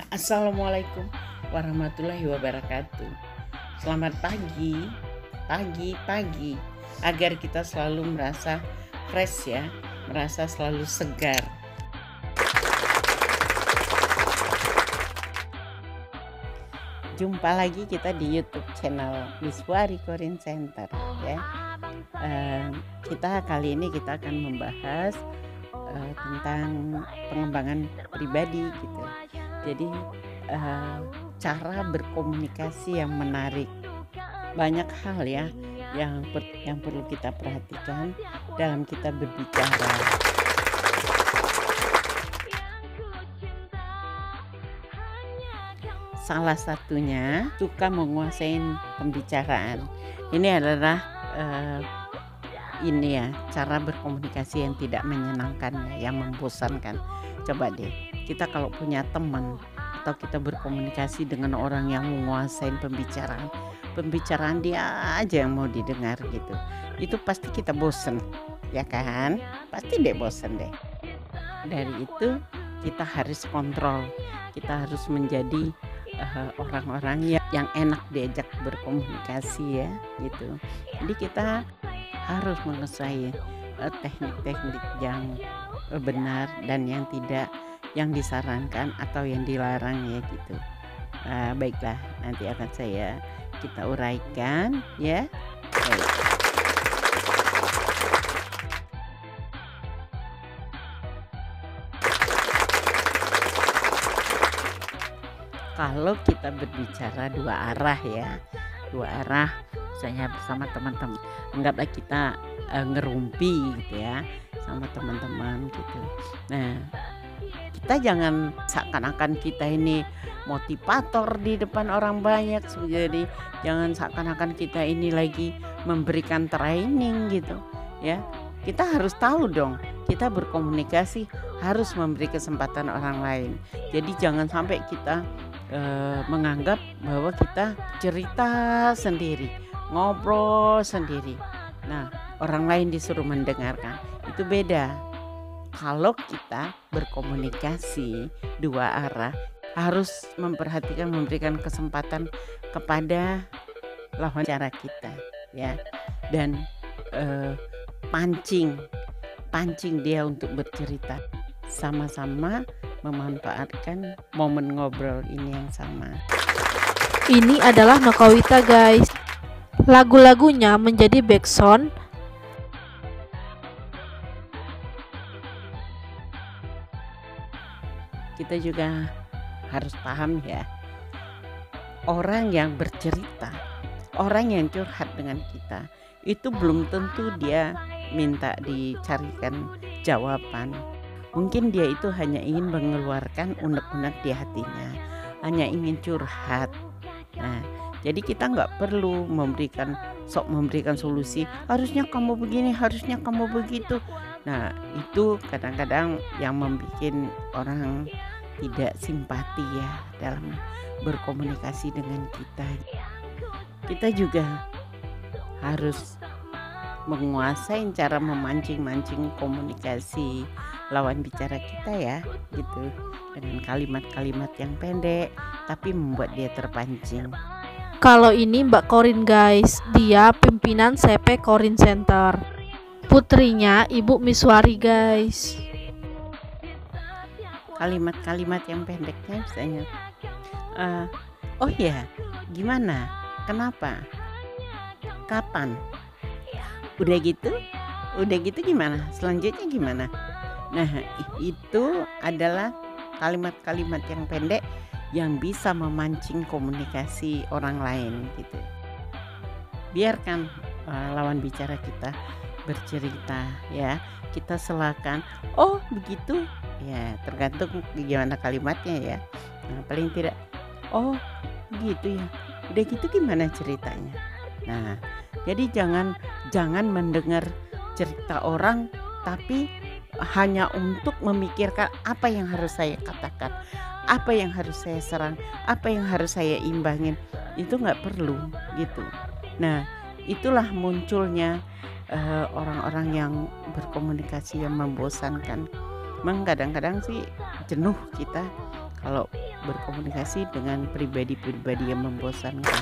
Assalamualaikum warahmatullahi wabarakatuh. Selamat pagi, pagi, agar kita selalu merasa fresh ya, merasa selalu segar. Jumpa lagi kita di YouTube channel Miswari Corin Center ya. Kita akan membahas tentang pengembangan pribadi gitu. Jadi cara berkomunikasi yang menarik. Banyak hal ya yang perlu kita perhatikan dalam kita berbicara. Salah satunya suka menguasai pembicaraan. Ini adalah cara berkomunikasi yang tidak menyenangkan, yang membosankan. Coba deh, kita kalau punya teman atau kita berkomunikasi dengan orang yang menguasai pembicaraan dia aja yang mau didengar gitu, itu pasti kita bosen, ya kan? Pasti deh bosen deh. Dari itu kita harus kontrol, kita harus menjadi orang-orang yang enak diajak berkomunikasi ya gitu. Jadi kita harus menguasai teknik-teknik yang benar dan yang tidak, yang disarankan atau yang dilarang ya gitu. Baiklah, nanti akan kita uraikan ya. Baik. Kalau kita berbicara dua arah ya, misalnya bersama teman-teman, anggaplah kita ngerumpi gitu ya sama teman-teman gitu. Nah, kita jangan seakan-akan kita ini motivator di depan orang banyak, jadi jangan seakan-akan kita ini lagi memberikan training gitu ya. Kita harus tahu dong, kita berkomunikasi harus memberi kesempatan orang lain. Jadi jangan sampai kita menganggap bahwa kita cerita sendiri, ngobrol sendiri. Nah, orang lain disuruh mendengarkan, itu beda. Kalau kita berkomunikasi dua arah, harus memberikan kesempatan kepada lawan bicara kita ya, dan pancing dia untuk bercerita, sama-sama memanfaatkan momen ngobrol ini yang sama. Ini adalah Nokawita guys. Lagu-lagunya menjadi backsound. Kita juga harus paham ya, orang yang bercerita, orang yang curhat dengan kita, itu belum tentu dia minta dicarikan jawaban. Mungkin dia itu hanya ingin mengeluarkan unek-unek di hatinya, hanya ingin curhat. Nah, jadi kita nggak perlu memberikan solusi, harusnya kamu begini, harusnya kamu begitu. Nah, itu kadang-kadang yang membuat orang tidak simpati ya dalam berkomunikasi dengan kita. Kita juga harus menguasai cara memancing komunikasi lawan bicara kita ya gitu, dengan kalimat-kalimat yang pendek tapi membuat dia terpancing. Kalau ini Mbak Corin guys, dia pimpinan CP Corin Center, putrinya Ibu Miswari guys. Kalimat-kalimat yang pendeknya misalnya oh ya, gimana, kenapa, kapan, udah gitu gimana, selanjutnya gimana. Nah, itu adalah kalimat-kalimat yang pendek yang bisa memancing komunikasi orang lain gitu. Biarkan lawan bicara kita bercerita ya, kita silakan. Oh begitu ya, tergantung gimana kalimatnya ya. Nah, paling tidak, oh begitu ya, udah gitu gimana ceritanya. Nah, jadi jangan mendengar cerita orang tapi hanya untuk memikirkan apa yang harus saya katakan, apa yang harus saya serang, apa yang harus saya imbangin. Itu nggak perlu gitu. Nah, itulah munculnya orang-orang yang berkomunikasi yang membosankan. Memang kadang-kadang sih jenuh kita kalau berkomunikasi dengan pribadi-pribadi yang membosankan.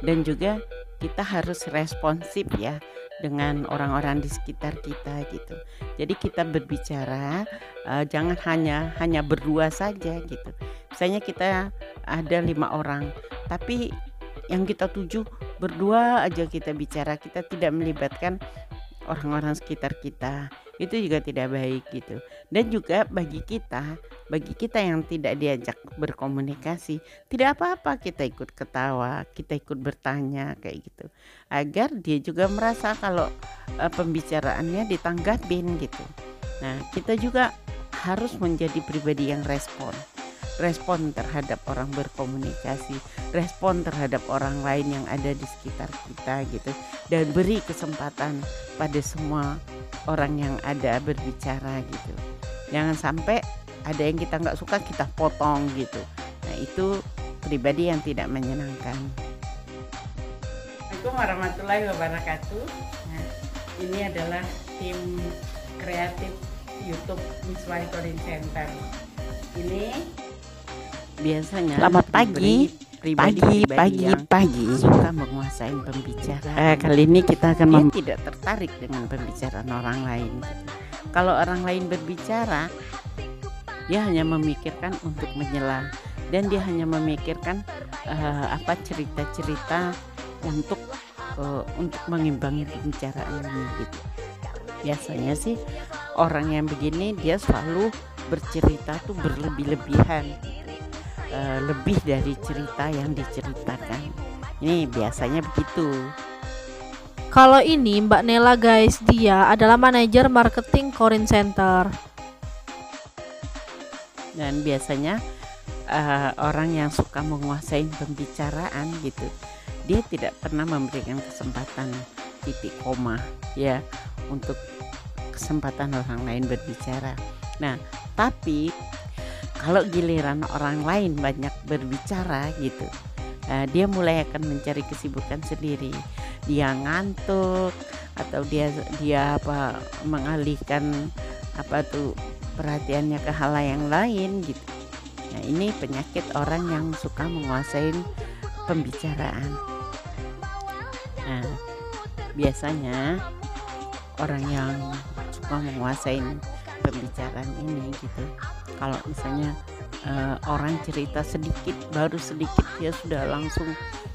Dan juga kita harus responsif ya dengan orang-orang di sekitar kita gitu. Jadi kita berbicara jangan hanya berdua saja gitu. Misalnya kita ada 5 orang, tapi yang kita tuju berdua aja kita bicara, kita tidak melibatkan orang-orang sekitar kita. Itu juga tidak baik gitu. Dan juga bagi kita yang tidak diajak berkomunikasi, tidak apa-apa kita ikut ketawa, kita ikut bertanya kayak gitu, agar dia juga merasa kalau pembicaraannya ditanggapin gitu. Nah, kita juga harus menjadi pribadi yang respon terhadap orang berkomunikasi, respon terhadap orang lain yang ada di sekitar kita gitu, dan beri kesempatan pada semua orang yang ada berbicara gitu. Jangan sampai ada yang kita nggak suka kita potong gitu. Nah, itu pribadi yang tidak menyenangkan. Assalamualaikum warahmatullahi wabarakatuh. Nah, ini adalah tim kreatif YouTube Miswari Corin Center. Ini biasanya Selamat pagi. Pagi suka menguasai pembicaraan. Kali ini kita akan tidak tertarik dengan pembicaraan orang lain. Kalau orang lain berbicara, dia hanya memikirkan untuk menyela, dan dia hanya memikirkan cerita-cerita untuk mengimbangi pembicaraan ini gitu. Biasanya sih orang yang begini dia selalu bercerita tuh berlebih-lebihan. Lebih dari cerita yang diceritakan. Ini biasanya begitu. Kalau ini Mbak Nela guys, dia adalah manajer marketing Corin Center. Dan biasanya orang yang suka menguasai pembicaraan gitu, dia tidak pernah memberikan kesempatan titik koma ya untuk kesempatan orang lain berbicara. Nah, tapi kalau giliran orang lain banyak berbicara gitu, dia mulai akan mencari kesibukan sendiri. Dia ngantuk atau dia mengalihkan perhatiannya ke hal yang lain gitu. Nah, ini penyakit orang yang suka menguasai pembicaraan. Nah, biasanya orang yang suka menguasai pembicaraan ini gitu, kalau misalnya orang cerita baru sedikit dia sudah langsung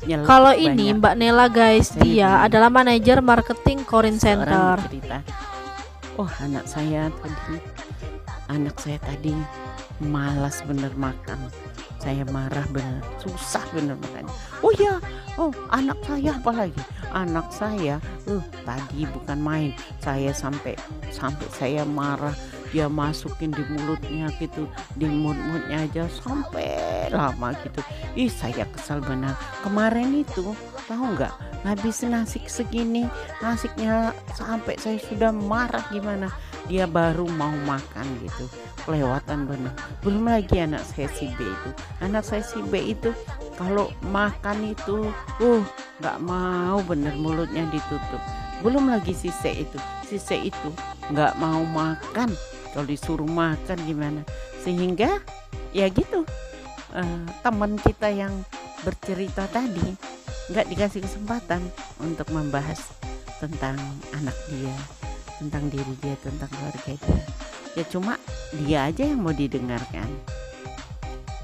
nyelip. Kalau ini Mbak Nela guys, dia adalah manajer marketing Corin Center. Cerita, oh anak saya tadi malas bener makan, saya marah bener, susah bener makan. Oh ya, anak saya apalagi, anak saya tadi bukan main, saya sampai saya marah, dia masukin di mulutnya gitu, di mulut-mulutnya aja sampai lama gitu. Saya kesal benar. Kemarin itu tahu nggak, habis nasi segini, nasinya sampai saya sudah marah gimana, dia baru mau makan gitu, kelewatan benar. Belum lagi anak saya si B itu kalau makan itu nggak mau bener, mulutnya ditutup. Belum lagi si C itu nggak mau makan kalau disuruh makan gimana. Sehingga ya gitu, teman kita yang bercerita tadi nggak dikasih kesempatan untuk membahas tentang anak dia, tentang diri dia, tentang keluarga dia. Ya cuma dia aja yang mau didengarkan.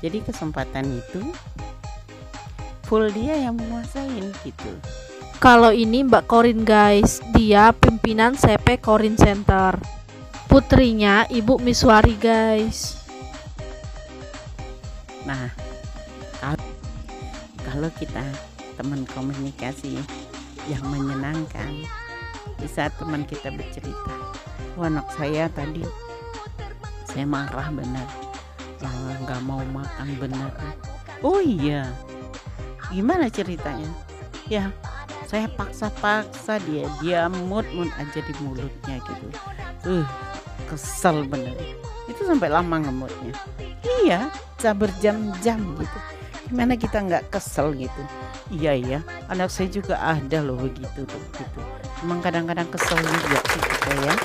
Jadi kesempatan itu full dia yang menguasain gitu. Kalau ini Mbak Corin guys, dia pimpinan CP Corin Center. Putrinya Ibu Miswari guys. Nah, kalau kita teman komunikasi yang menyenangkan, di saat teman kita bercerita, anak saya tadi saya marah benar, nggak mau makan benar. Oh iya, gimana ceritanya? Ya, saya paksa dia mut aja di mulutnya gitu. Kesel bener. Itu sampai lama ngemutnya. Iya, bisa berjam-jam gitu. Gimana kita nggak kesel gitu? Iya ya, anak saya juga ada loh begitu tuh gitu. Emang kadang-kadang kesel juga sih kita ya.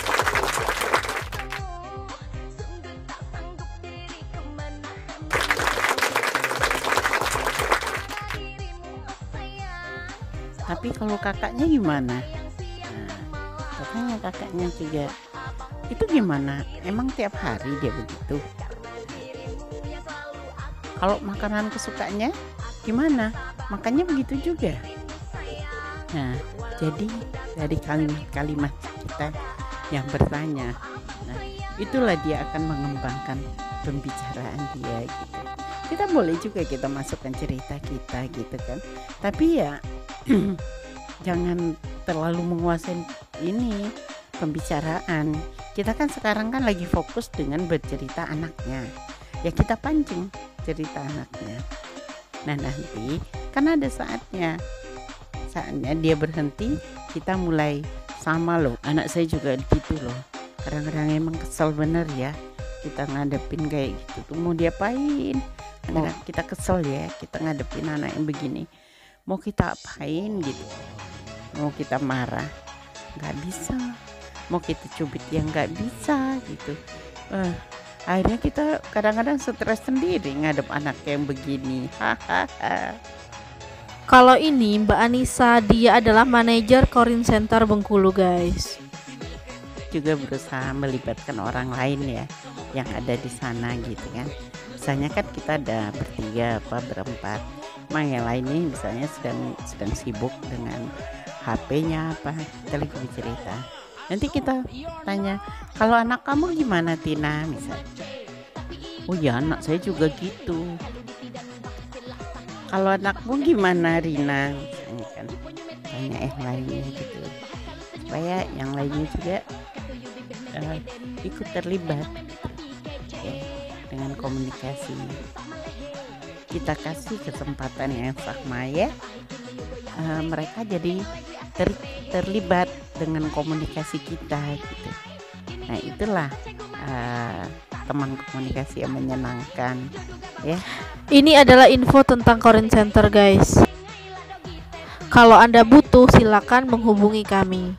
Tapi kalau kakaknya gimana? Nah, katanya kakaknya juga itu gimana? Emang tiap hari dia begitu? Kalau makanan kesukaannya gimana? Makannya begitu juga. Nah, jadi dari kalimat-kalimat kita yang bertanya, nah itulah dia akan mengembangkan pembicaraan dia gitu. Kita boleh juga kita masukkan cerita kita gitu kan. Tapi ya jangan terlalu menguasai ini pembicaraan. Kita kan sekarang kan lagi fokus dengan bercerita anaknya. Ya kita pancing cerita anaknya. Nah nanti kan ada saatnya dia berhenti, kita mulai sama loh. Anak saya juga gitu loh. Kadang-kadang emang kesel bener ya kita ngadepin kayak gitu tuh. Mau diapain? Kadang-kadang kita kesel ya kita ngadepin anak yang begini. Mau kita apain gitu? Mau kita marah nggak bisa, mau kita cubit ya nggak bisa gitu. Akhirnya kita kadang-kadang stres sendiri ngadep anak yang begini. Hahaha. Kalau ini Mbak Anissa, dia adalah manajer Corin Center Bengkulu guys. Juga berusaha melibatkan orang lain ya yang ada di sana gitu kan. Misalnya kan kita ada bertiga apa berempat, emang yang lainnya misalnya sedang sibuk dengan HP-nya apa, kita lagi bercerita. Nanti kita tanya, kalau anak kamu gimana Tina misalnya? Oh ya anak saya juga gitu. Kalau anakmu gimana Rina misalnya kan, tanya lainnya gitu supaya yang lainnya juga ikut terlibat ya, dengan komunikasi. Kita kasih kesempatan yang sama ya, mereka jadi terlibat dengan komunikasi kita gitu. Nah itulah teman komunikasi yang menyenangkan ya. Ini adalah info tentang Corin Center guys. Kalau Anda butuh silakan menghubungi kami.